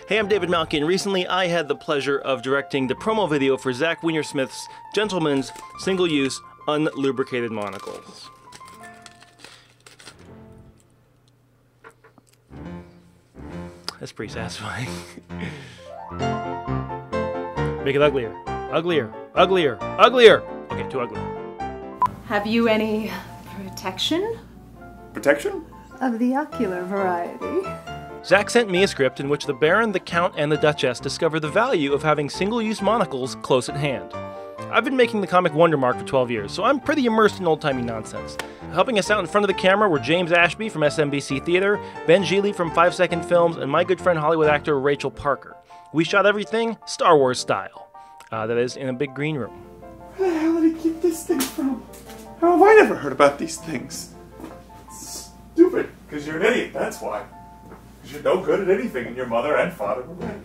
Hey, I'm David Malky, and recently I had the pleasure of directing the promo video for Zach Wienersmith's Gentleman's Single-Use Unlubricated Monocles. That's pretty satisfying. Make it uglier. Uglier. Uglier. Uglier! Okay, too ugly. Have you any protection? Protection? Of the ocular variety. Zach sent me a script in which the Baron, the Count, and the Duchess discover the value of having single-use monocles close at hand. I've been making the comic Wondermark for 12 years, so I'm pretty immersed in old-timey nonsense. Helping us out in front of the camera were James Ashby from SMBC Theater, Ben Gigli from 5 Second Films, and my good friend Hollywood actor Rachel Parker. We shot everything Star Wars style. That is, in a big green room. Where the hell did he get this thing from? How have I never heard about these things? It's stupid, because you're an idiot, that's why. Because you're no good at anything, and your mother and father were right.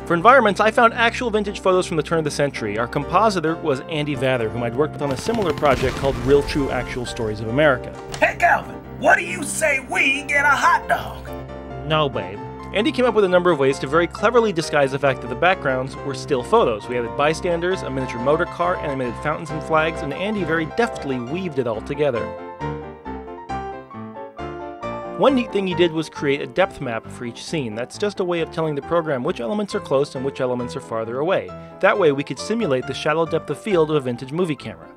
For environments, I found actual vintage photos from the turn of the century. Our compositor was Andy Vather, whom I'd worked with on a similar project called Real True Actual Stories of America. Hey Calvin, what do you say we get a hot dog? No, babe. Andy came up with a number of ways to very cleverly disguise the fact that the backgrounds were still photos. We added bystanders, a miniature motor car, animated fountains and flags, and Andy very deftly weaved it all together. One neat thing he did was create a depth map for each scene. That's just a way of telling the program which elements are close and which elements are farther away. That way we could simulate the shallow depth of field of a vintage movie camera.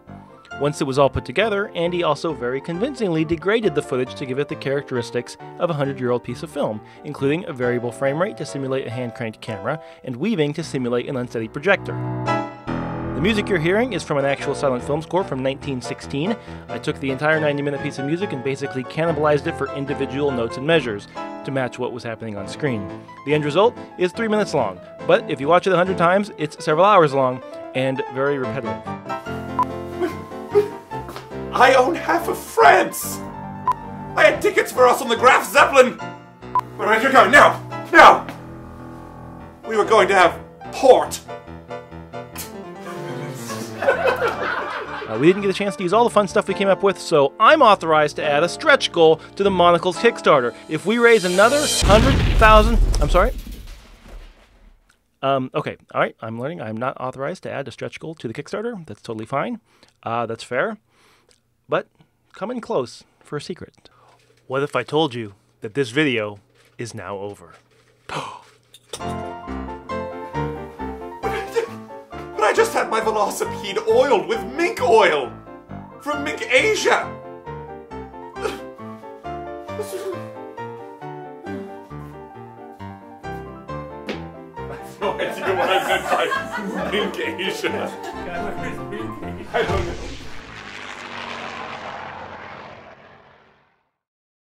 Once it was all put together, Andy also very convincingly degraded the footage to give it the characteristics of a 100-year-old piece of film, including a variable frame rate to simulate a hand-cranked camera, and weaving to simulate an unsteady projector. The music you're hearing is from an actual silent film score from 1916. I took the entire 90-minute piece of music and basically cannibalized it for individual notes and measures to match what was happening on screen. The end result is 3 minutes long, but if you watch it 100 times, it's several hours long and very repetitive. I own half of France! I had tickets for us on the Graf Zeppelin! Where are you going? Now! Now! We were going to have port! We didn't get a chance to use all the fun stuff we came up with, so I'm authorized to add a stretch goal to the Monocles Kickstarter. If we raise another 100,000... I'm sorry? Okay, alright, I'm learning. I'm not authorized to add a stretch goal to the Kickstarter. That's totally fine. That's fair. But come in close for a secret. What if I told you that this video is now over? But I just had my velocipede oiled with mink oil! From Mink Asia! I have no idea what I meant by Mink Asia. I don't know.